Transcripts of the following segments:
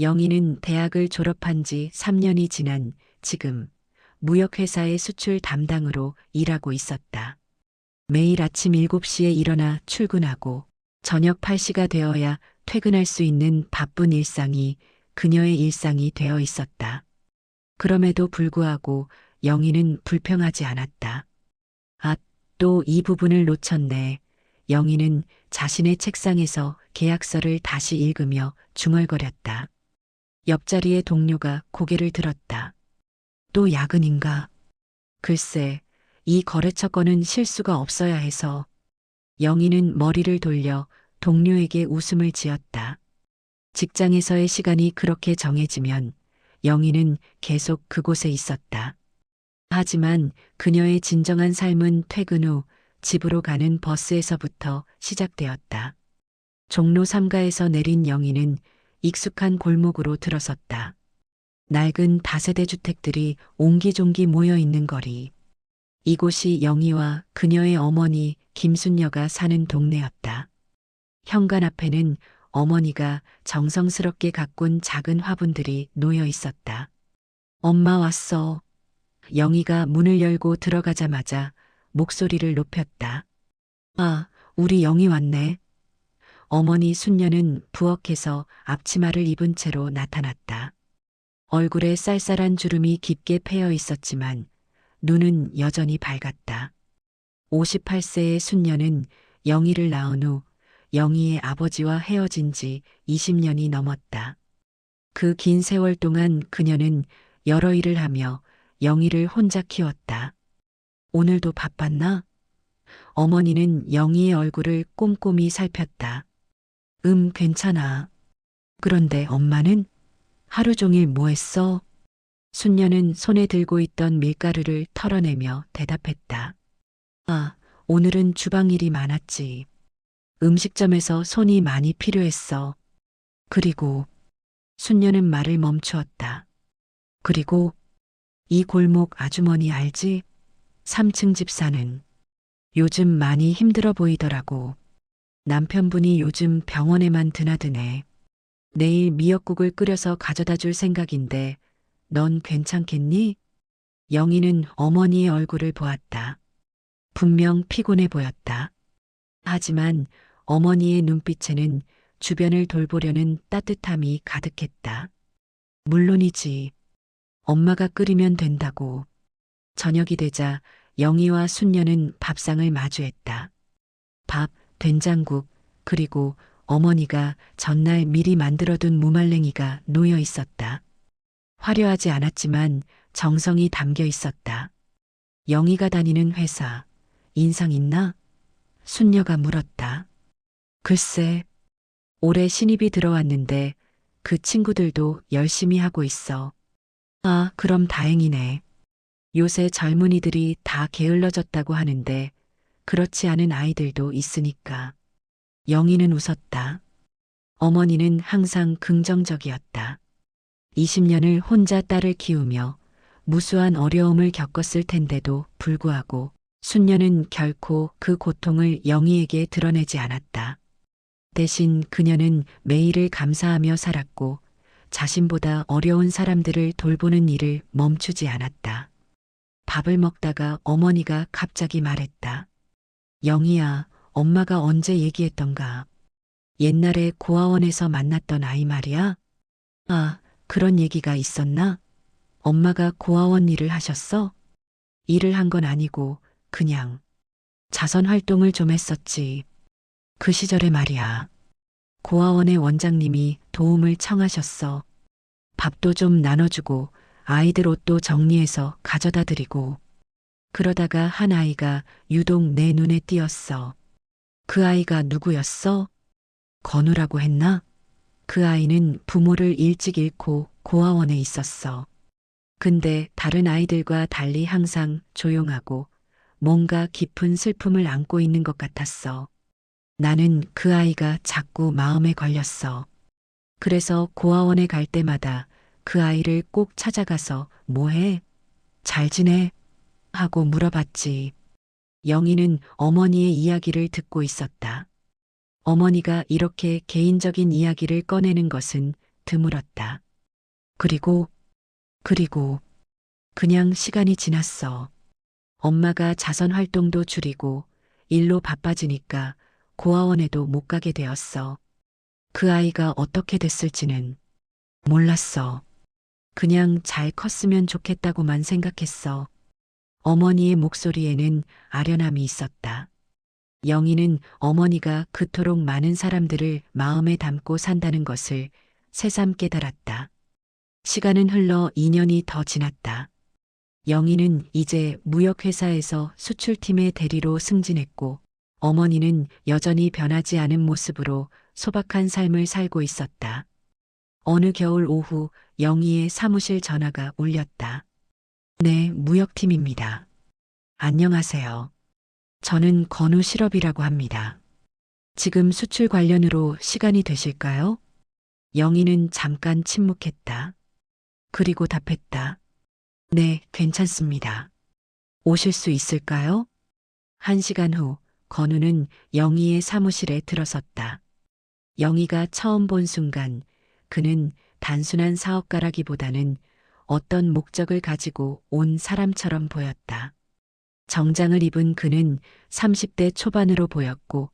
영희는 대학을 졸업한 지 3년이 지난 지금 무역회사의 수출 담당으로 일하고 있었다. 매일 아침 7시에 일어나 출근하고 저녁 8시가 되어야 퇴근할 수 있는 바쁜 일상이 그녀의 일상이 되어 있었다. 그럼에도 불구하고 영희는 불평하지 않았다. 아, 또 이 부분을 놓쳤네. 영희는 자신의 책상에서 계약서를 다시 읽으며 중얼거렸다. 옆자리의 동료가 고개를 들었다. 또 야근인가? 글쎄, 이 거래처 건은 실수가 없어야 해서. 영희는 머리를 돌려 동료에게 웃음을 지었다. 직장에서의 시간이 그렇게 정해지면 영희는 계속 그곳에 있었다. 하지만 그녀의 진정한 삶은 퇴근 후 집으로 가는 버스에서부터 시작되었다. 종로 3가에서 내린 영희는 익숙한 골목으로 들어섰다. 낡은 다세대 주택들이 옹기종기 모여 있는 거리. 이곳이 영희와 그녀의 어머니 김순녀가 사는 동네였다. 현관 앞에는 어머니가 정성스럽게 가꾼 작은 화분들이 놓여 있었다. 엄마 왔어. 영희가 문을 열고 들어가자마자 목소리를 높였다. 아, 우리 영희 왔네. 어머니 순녀는 부엌에서 앞치마를 입은 채로 나타났다. 얼굴에 쌀쌀한 주름이 깊게 패여 있었지만 눈은 여전히 밝았다. 58세의 순녀는 영희를 낳은 후 영희의 아버지와 헤어진 지 20년이 넘었다. 그 긴 세월 동안 그녀는 여러 일을 하며 영희를 혼자 키웠다. 오늘도 바빴나? 어머니는 영희의 얼굴을 꼼꼼히 살폈다. 괜찮아. 그런데 엄마는? 하루 종일 뭐 했어? 순녀는 손에 들고 있던 밀가루를 털어내며 대답했다. 아, 오늘은 주방 일이 많았지. 음식점에서 손이 많이 필요했어. 그리고 순녀는 말을 멈추었다. 그리고 이 골목 아주머니 알지? 3층 집 사는. 요즘 많이 힘들어 보이더라고. 남편분이 요즘 병원에만 드나드네. 내일 미역국을 끓여서 가져다 줄 생각인데 넌 괜찮겠니? 영희는 어머니의 얼굴을 보았다. 분명 피곤해 보였다. 하지만 어머니의 눈빛에는 주변을 돌보려는 따뜻함이 가득했다. 물론이지. 엄마가 끓이면 된다고. 저녁이 되자 영희와 순녀는 밥상을 마주했다. 밥, 된장국, 그리고 어머니가 전날 미리 만들어둔 무말랭이가 놓여 있었다. 화려하지 않았지만 정성이 담겨 있었다. 영희가 다니는 회사, 인상 있나? 순녀가 물었다. 글쎄, 올해 신입이 들어왔는데 그 친구들도 열심히 하고 있어. 아, 그럼 다행이네. 요새 젊은이들이 다 게을러졌다고 하는데 그렇지 않은 아이들도 있으니까. 영희는 웃었다. 어머니는 항상 긍정적이었다. 20년을 혼자 딸을 키우며 무수한 어려움을 겪었을 텐데도 불구하고 순녀는 결코 그 고통을 영희에게 드러내지 않았다. 대신 그녀는 매일을 감사하며 살았고 자신보다 어려운 사람들을 돌보는 일을 멈추지 않았다. 밥을 먹다가 어머니가 갑자기 말했다. 영희야, 엄마가 언제 얘기했던가. 옛날에 고아원에서 만났던 아이 말이야? 아, 그런 얘기가 있었나? 엄마가 고아원 일을 하셨어? 일을 한 건 아니고 그냥 자선 활동을 좀 했었지. 그 시절에 말이야. 고아원의 원장님이 도움을 청하셨어. 밥도 좀 나눠주고 아이들 옷도 정리해서 가져다 드리고. 그러다가 한 아이가 유독 내 눈에 띄었어. 그 아이가 누구였어? 건우라고 했나? 그 아이는 부모를 일찍 잃고 고아원에 있었어. 근데 다른 아이들과 달리 항상 조용하고 뭔가 깊은 슬픔을 안고 있는 것 같았어. 나는 그 아이가 자꾸 마음에 걸렸어. 그래서 고아원에 갈 때마다 그 아이를 꼭 찾아가서 뭐해? 잘 지내? 하고 물어봤지. 영희는 어머니의 이야기를 듣고 있었다. 어머니가 이렇게 개인적인 이야기를 꺼내는 것은 드물었다. 그리고 그냥 시간이 지났어. 엄마가 자선 활동도 줄이고 일로 바빠지니까 고아원에도 못 가게 되었어. 그 아이가 어떻게 됐을지는 몰랐어. 그냥 잘 컸으면 좋겠다고만 생각했어. 어머니의 목소리에는 아련함이 있었다. 영희는 어머니가 그토록 많은 사람들을 마음에 담고 산다는 것을 새삼 깨달았다. 시간은 흘러 2년이 더 지났다. 영희는 이제 무역회사에서 수출팀의 대리로 승진했고 어머니는 여전히 변하지 않은 모습으로 소박한 삶을 살고 있었다. 어느 겨울 오후 영희의 사무실 전화가 울렸다. 네, 무역팀입니다. 안녕하세요. 저는 건우 실업이라고 합니다. 지금 수출 관련으로 시간이 되실까요? 영희는 잠깐 침묵했다. 그리고 답했다. 네, 괜찮습니다. 오실 수 있을까요? 1시간 후 건우는 영희의 사무실에 들어섰다. 영희가 처음 본 순간 그는 단순한 사업가라기보다는 어떤 목적을 가지고 온 사람처럼 보였다. 정장을 입은 그는 30대 초반으로 보였고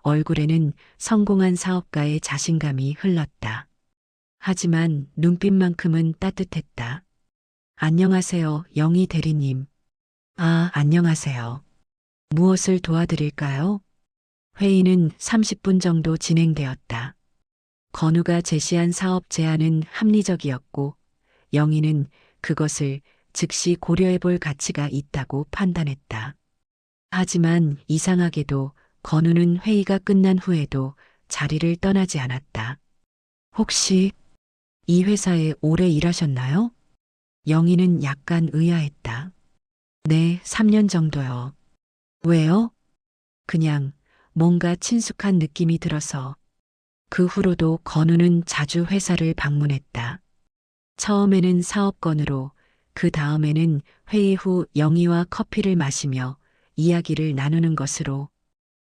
얼굴에는 성공한 사업가의 자신감이 흘렀다. 하지만 눈빛만큼은 따뜻했다. 안녕하세요, 영희 대리님. 아, 안녕하세요. 무엇을 도와드릴까요? 회의는 30분 정도 진행되었다. 건우가 제시한 사업 제안은 합리적이었고 영희는 그것을 즉시 고려해 볼 가치가 있다고 판단했다. 하지만 이상하게도 건우는 회의가 끝난 후에도 자리를 떠나지 않았다. 혹시 이 회사에 오래 일하셨나요? 영희는 약간 의아했다. 네, 3년 정도요. 왜요? 그냥 뭔가 친숙한 느낌이 들어서. 그 후로도 건우는 자주 회사를 방문했다. 처음에는 사업 건으로, 그 다음에는 회의 후 영희와 커피를 마시며 이야기를 나누는 것으로.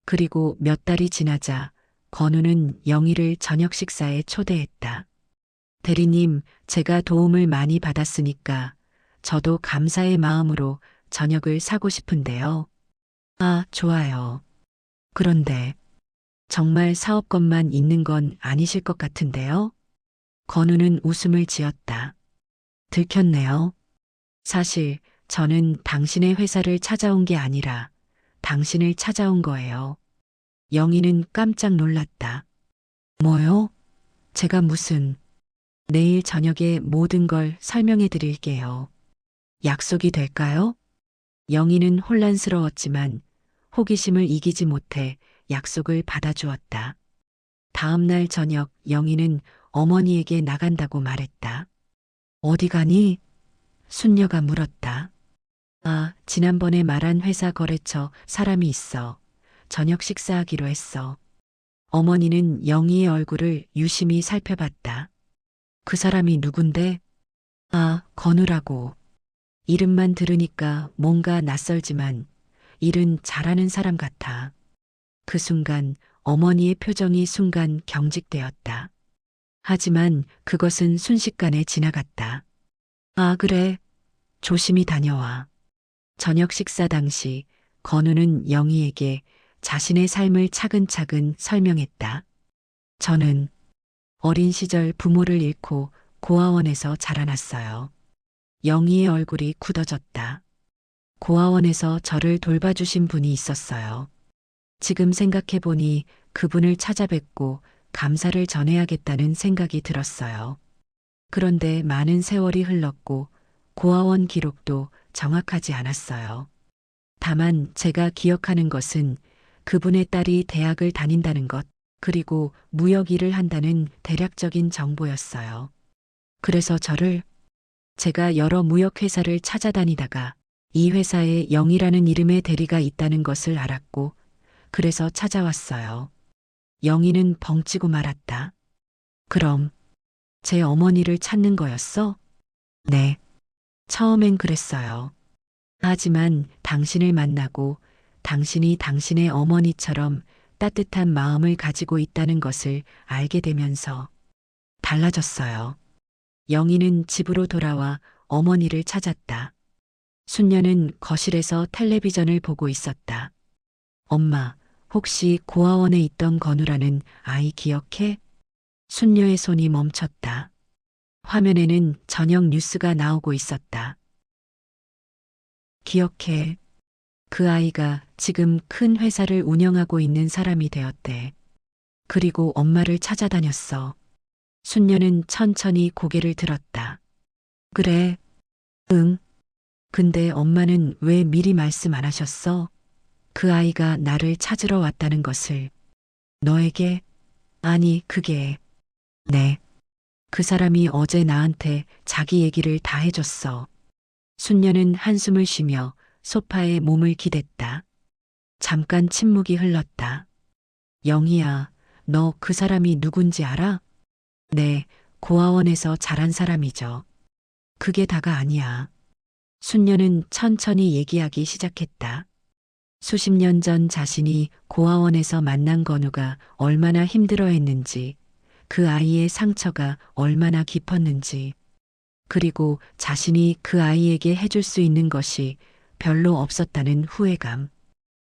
그리고 몇 달이 지나자 건우는 영희를 저녁 식사에 초대했다. 대리님, 제가 도움을 많이 받았으니까 저도 감사의 마음으로 저녁을 사고 싶은데요. 아, 좋아요. 그런데 정말 사업건만 있는 건 아니실 것 같은데요? 건우는 웃음을 지었다. 들켰네요. 사실 저는 당신의 회사를 찾아온 게 아니라 당신을 찾아온 거예요. 영희는 깜짝 놀랐다. 뭐요? 제가 무슨... 내일 저녁에 모든 걸 설명해 드릴게요. 약속이 될까요? 영희는 혼란스러웠지만 호기심을 이기지 못해 약속을 받아주었다. 다음 날 저녁 영희는 어머니에게 나간다고 말했다. 어디 가니? 순녀가 물었다. 아, 지난번에 말한 회사 거래처 사람이 있어. 저녁 식사하기로 했어. 어머니는 영희의 얼굴을 유심히 살펴봤다. 그 사람이 누군데? 아, 건우라고. 이름만 들으니까 뭔가 낯설지만 일은 잘하는 사람 같아. 그 순간 어머니의 표정이 순간 경직되었다. 하지만 그것은 순식간에 지나갔다. 아, 그래. 조심히 다녀와. 저녁 식사 당시 건우는 영희에게 자신의 삶을 차근차근 설명했다. 저는 어린 시절 부모를 잃고 고아원에서 자라났어요. 영희의 얼굴이 굳어졌다. 고아원에서 저를 돌봐주신 분이 있었어요. 지금 생각해보니 그분을 찾아뵙고 감사를 전해야겠다는 생각이 들었어요. 그런데 많은 세월이 흘렀고 고아원 기록도 정확하지 않았어요. 다만 제가 기억하는 것은 그분의 딸이 대학을 다닌다는 것, 그리고 무역 일을 한다는 대략적인 정보였어요. 그래서 제가 여러 무역회사를 찾아다니다가 이 회사에 영희라는 이름의 대리가 있다는 것을 알았고, 그래서 찾아왔어요. 영희는 벙찌고 말았다. 그럼 제 어머니를 찾는 거였어? 네. 처음엔 그랬어요. 하지만 당신을 만나고 당신이 당신의 어머니처럼 따뜻한 마음을 가지고 있다는 것을 알게 되면서 달라졌어요. 영희는 집으로 돌아와 어머니를 찾았다. 순녀는 거실에서 텔레비전을 보고 있었다. 엄마, 혹시 고아원에 있던 건우라는 아이 기억해? 순녀의 손이 멈췄다. 화면에는 저녁 뉴스가 나오고 있었다. 기억해. 그 아이가 지금 큰 회사를 운영하고 있는 사람이 되었대. 그리고 엄마를 찾아다녔어. 순녀는 천천히 고개를 들었다. 그래. 응. 근데 엄마는 왜 미리 말씀 안 하셨어? 그 아이가 나를 찾으러 왔다는 것을. 너에게? 아니, 그게. 네. 그 사람이 어제 나한테 자기 얘기를 다 해줬어. 순녀는 한숨을 쉬며 소파에 몸을 기댔다. 잠깐 침묵이 흘렀다. 영희야, 너 그 사람이 누군지 알아? 네, 고아원에서 자란 사람이죠. 그게 다가 아니야. 순녀는 천천히 얘기하기 시작했다. 수십 년 전 자신이 고아원에서 만난 건우가 얼마나 힘들어했는지, 그 아이의 상처가 얼마나 깊었는지, 그리고 자신이 그 아이에게 해줄 수 있는 것이 별로 없었다는 후회감.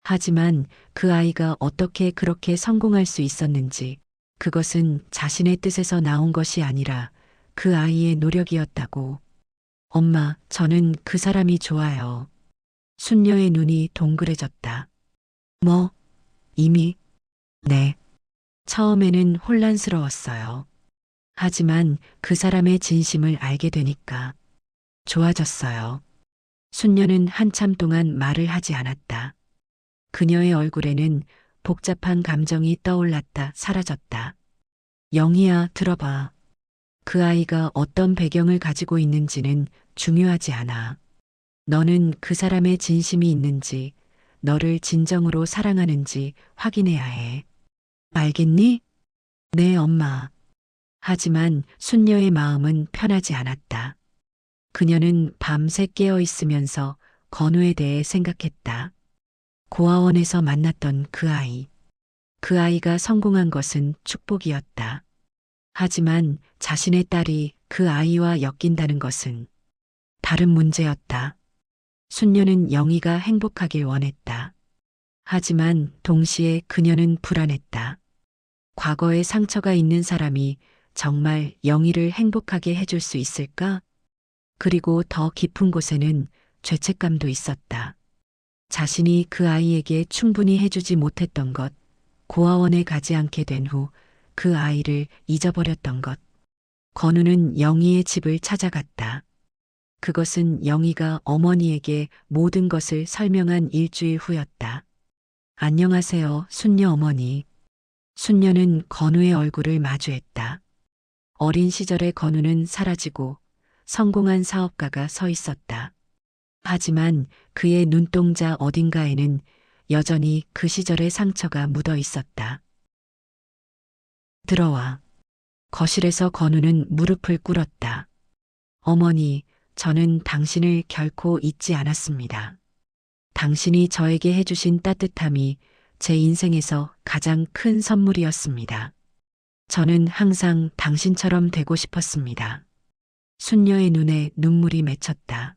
하지만 그 아이가 어떻게 그렇게 성공할 수 있었는지, 그것은 자신의 뜻에서 나온 것이 아니라 그 아이의 노력이었다고. 엄마, 저는 그 사람이 좋아요. 순녀의 눈이 동그래졌다. 뭐, 이미? 네. 처음에는 혼란스러웠어요. 하지만 그 사람의 진심을 알게 되니까 좋아졌어요. 순녀는 한참 동안 말을 하지 않았다. 그녀의 얼굴에는 복잡한 감정이 떠올랐다 사라졌다. 영희야, 들어봐. 그 아이가 어떤 배경을 가지고 있는지는 중요하지 않아. 너는 그 사람의 진심이 있는지, 너를 진정으로 사랑하는지 확인해야 해. 알겠니? 네, 엄마. 하지만 순녀의 마음은 편하지 않았다. 그녀는 밤새 깨어 있으면서 건우에 대해 생각했다. 고아원에서 만났던 그 아이. 그 아이가 성공한 것은 축복이었다. 하지만 자신의 딸이 그 아이와 엮인다는 것은 다른 문제였다. 순녀는 영희가 행복하길 원했다. 하지만 동시에 그녀는 불안했다. 과거에 상처가 있는 사람이 정말 영희를 행복하게 해줄 수 있을까? 그리고 더 깊은 곳에는 죄책감도 있었다. 자신이 그 아이에게 충분히 해주지 못했던 것, 고아원에 가지 않게 된 후 그 아이를 잊어버렸던 것. 건우는 영희의 집을 찾아갔다. 그것은 영희가 어머니에게 모든 것을 설명한 일주일 후였다. 안녕하세요, 순녀 어머니. 순녀는 건우의 얼굴을 마주했다. 어린 시절의 건우는 사라지고 성공한 사업가가 서 있었다. 하지만 그의 눈동자 어딘가에는 여전히 그 시절의 상처가 묻어 있었다. 들어와. 거실에서 건우는 무릎을 꿇었다. 어머니, 저는 당신을 결코 잊지 않았습니다. 당신이 저에게 해주신 따뜻함이 제 인생에서 가장 큰 선물이었습니다. 저는 항상 당신처럼 되고 싶었습니다. 순녀의 눈에 눈물이 맺혔다.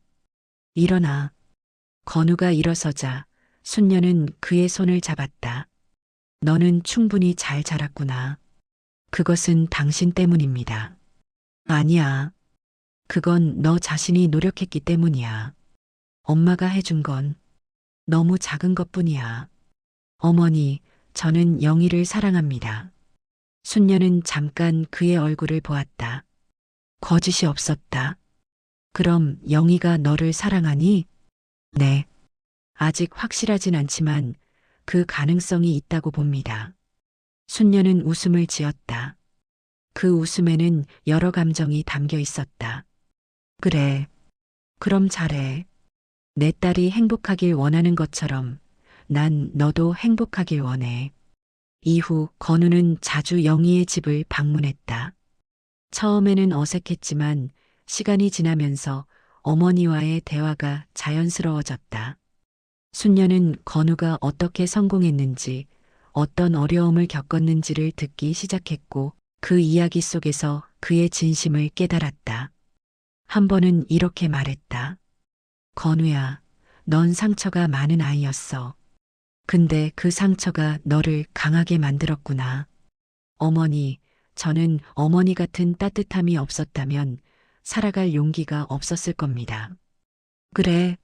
일어나. 건우가 일어서자 순녀는 그의 손을 잡았다. 너는 충분히 잘 자랐구나. 그것은 당신 때문입니다. 아니야. 그건 너 자신이 노력했기 때문이야. 엄마가 해준 건 너무 작은 것뿐이야. 어머니, 저는 영희를 사랑합니다. 순녀는 잠깐 그의 얼굴을 보았다. 거짓이 없었다. 그럼 영희가 너를 사랑하니? 네. 아직 확실하진 않지만 그 가능성이 있다고 봅니다. 순녀는 웃음을 지었다. 그 웃음에는 여러 감정이 담겨 있었다. 그래. 그럼 잘해. 내 딸이 행복하길 원하는 것처럼 난 너도 행복하길 원해. 이후 건우는 자주 영희의 집을 방문했다. 처음에는 어색했지만 시간이 지나면서 어머니와의 대화가 자연스러워졌다. 순녀는 건우가 어떻게 성공했는지, 어떤 어려움을 겪었는지를 듣기 시작했고, 그 이야기 속에서 그의 진심을 깨달았다. 한 번은 이렇게 말했다. 건우야, 넌 상처가 많은 아이였어. 근데 그 상처가 너를 강하게 만들었구나. 어머니, 저는 어머니 같은 따뜻함이 없었다면 살아갈 용기가 없었을 겁니다. 그래,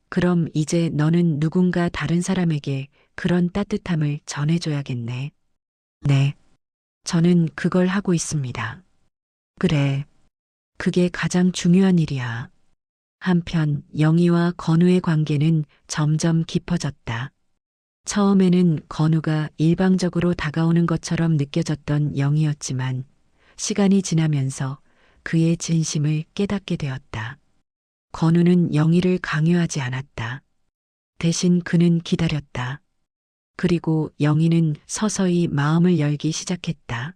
그럼 이제 너는 누군가 다른 사람에게 그런 따뜻함을 전해줘야겠네. 네, 저는 그걸 하고 있습니다. 그래, 그게 가장 중요한 일이야. 한편 영희와 건우의 관계는 점점 깊어졌다. 처음에는 건우가 일방적으로 다가오는 것처럼 느껴졌던 영희였지만 시간이 지나면서 그의 진심을 깨닫게 되었다. 건우는 영희를 강요하지 않았다. 대신 그는 기다렸다. 그리고 영희는 서서히 마음을 열기 시작했다.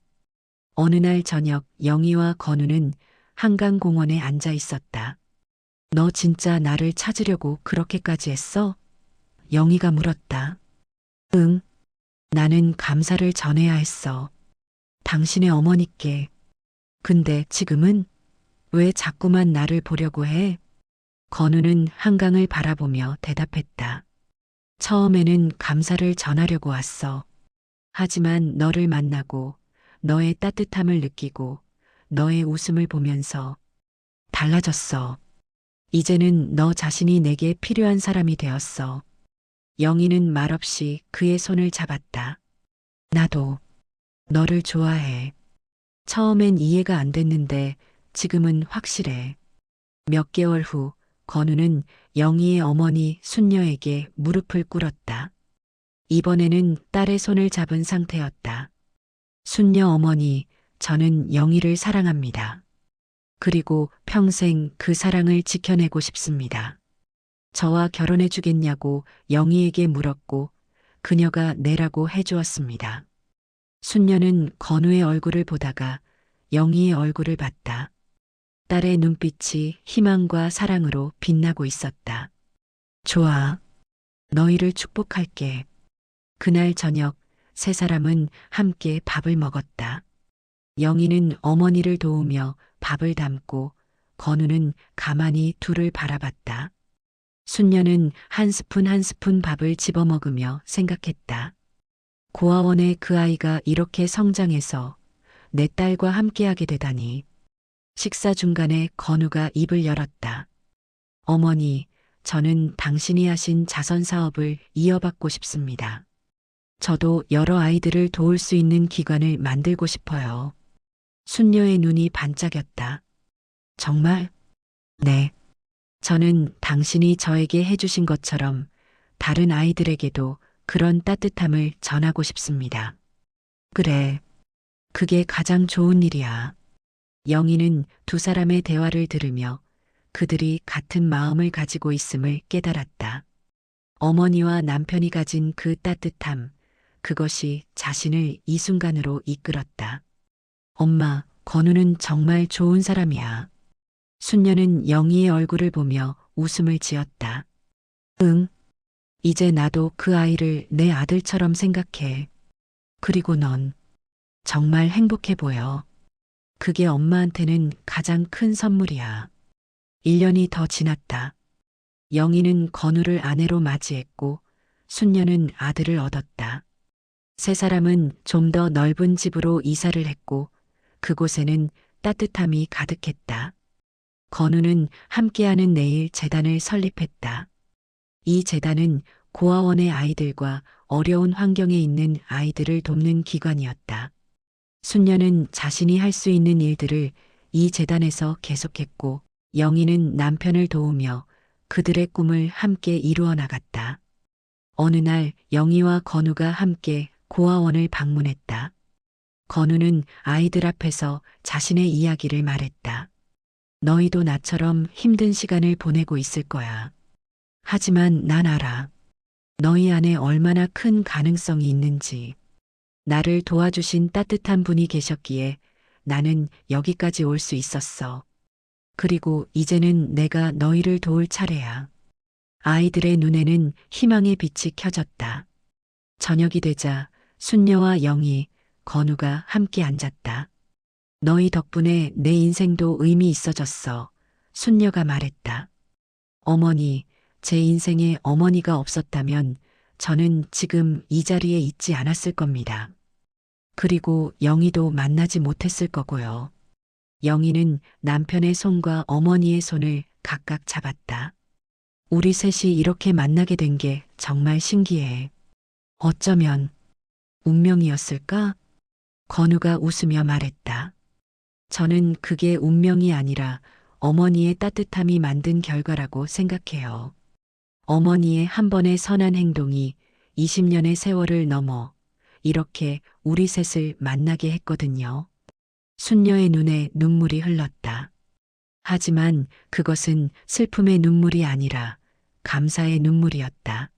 어느 날 저녁 영희와 건우는 한강공원에 앉아 있었다. 너 진짜 나를 찾으려고 그렇게까지 했어? 영희가 물었다. 응, 나는 감사를 전해야 했어. 당신의 어머니께. 근데 지금은 왜 자꾸만 나를 보려고 해? 건우는 한강을 바라보며 대답했다. 처음에는 감사를 전하려고 왔어. 하지만 너를 만나고 너의 따뜻함을 느끼고 너의 웃음을 보면서 달라졌어. 이제는 너 자신이 내게 필요한 사람이 되었어. 영희는 말없이 그의 손을 잡았다. 나도 너를 좋아해. 처음엔 이해가 안 됐는데 지금은 확실해. 몇 개월 후 건우는 영희의 어머니 순녀에게 무릎을 꿇었다. 이번에는 딸의 손을 잡은 상태였다. 순녀 어머니, 저는 영희를 사랑합니다. 그리고 평생 그 사랑을 지켜내고 싶습니다. 저와 결혼해 주겠냐고 영희에게 물었고 그녀가 내라고 해주었습니다. 순녀는 건우의 얼굴을 보다가 영희의 얼굴을 봤다. 딸의 눈빛이 희망과 사랑으로 빛나고 있었다. 좋아. 너희를 축복할게. 그날 저녁 세 사람은 함께 밥을 먹었다. 영희는 어머니를 도우며 밥을 담고 건우는 가만히 둘을 바라봤다. 순녀는 한 스푼 한 스푼 밥을 집어먹으며 생각했다. 고아원의 그 아이가 이렇게 성장해서 내 딸과 함께하게 되다니. 식사 중간에 건우가 입을 열었다. 어머니, 저는 당신이 하신 자선 사업을 이어받고 싶습니다. 저도 여러 아이들을 도울 수 있는 기관을 만들고 싶어요. 순녀의 눈이 반짝였다. 정말? 네. 저는 당신이 저에게 해주신 것처럼 다른 아이들에게도 그런 따뜻함을 전하고 싶습니다. 그래. 그게 가장 좋은 일이야. 영희는 두 사람의 대화를 들으며 그들이 같은 마음을 가지고 있음을 깨달았다. 어머니와 남편이 가진 그 따뜻함, 그것이 자신을 이 순간으로 이끌었다. 엄마, 건우는 정말 좋은 사람이야. 순녀는 영희의 얼굴을 보며 웃음을 지었다. 응, 이제 나도 그 아이를 내 아들처럼 생각해. 그리고 넌 정말 행복해 보여. 그게 엄마한테는 가장 큰 선물이야. 1년이 더 지났다. 영희는 건우를 아내로 맞이했고 순녀는 아들을 얻었다. 세 사람은 좀 더 넓은 집으로 이사를 했고 그곳에는 따뜻함이 가득했다. 건우는 함께하는 내일 재단을 설립했다. 이 재단은 고아원의 아이들과 어려운 환경에 있는 아이들을 돕는 기관이었다. 순녀는 자신이 할 수 있는 일들을 이 재단에서 계속했고 영희는 남편을 도우며 그들의 꿈을 함께 이루어 나갔다. 어느 날 영희와 건우가 함께 고아원을 방문했다. 건우는 아이들 앞에서 자신의 이야기를 말했다. 너희도 나처럼 힘든 시간을 보내고 있을 거야. 하지만 난 알아. 너희 안에 얼마나 큰 가능성이 있는지. 나를 도와주신 따뜻한 분이 계셨기에 나는 여기까지 올 수 있었어. 그리고 이제는 내가 너희를 도울 차례야. 아이들의 눈에는 희망의 빛이 켜졌다. 저녁이 되자 순녀와 영희, 건우가 함께 앉았다. 너희 덕분에 내 인생도 의미 있어졌어. 순녀가 말했다. 어머니, 제 인생에 어머니가 없었다면 저는 지금 이 자리에 있지 않았을 겁니다. 그리고 영희도 만나지 못했을 거고요. 영희는 남편의 손과 어머니의 손을 각각 잡았다. 우리 셋이 이렇게 만나게 된 게 정말 신기해. 어쩌면 운명이었을까? 건우가 웃으며 말했다. 저는 그게 운명이 아니라 어머니의 따뜻함이 만든 결과라고 생각해요. 어머니의 한 번의 선한 행동이 20년의 세월을 넘어 이렇게 우리 셋을 만나게 했거든요. 순녀의 눈에 눈물이 흘렀다. 하지만 그것은 슬픔의 눈물이 아니라 감사의 눈물이었다.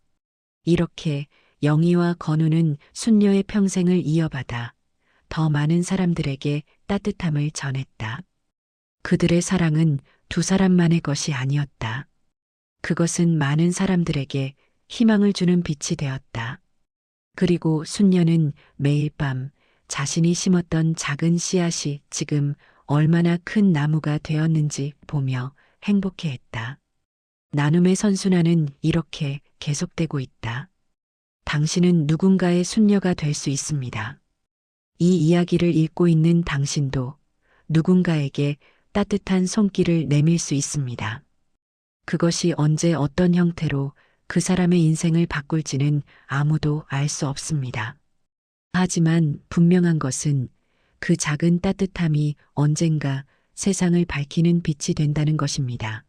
이렇게 영희와 건우는 순녀의 평생을 이어받아 더 많은 사람들에게 따뜻함을 전했다. 그들의 사랑은 두 사람만의 것이 아니었다. 그것은 많은 사람들에게 희망을 주는 빛이 되었다. 그리고 순녀는 매일 밤 자신이 심었던 작은 씨앗이 지금 얼마나 큰 나무가 되었는지 보며 행복해했다. 나눔의 선순환은 이렇게 계속되고 있다. 당신은 누군가의 순녀가 될 수 있습니다. 이 이야기를 읽고 있는 당신도 누군가에게 따뜻한 손길을 내밀 수 있습니다. 그것이 언제 어떤 형태로 그 사람의 인생을 바꿀지는 아무도 알 수 없습니다. 하지만 분명한 것은 그 작은 따뜻함이 언젠가 세상을 밝히는 빛이 된다는 것입니다.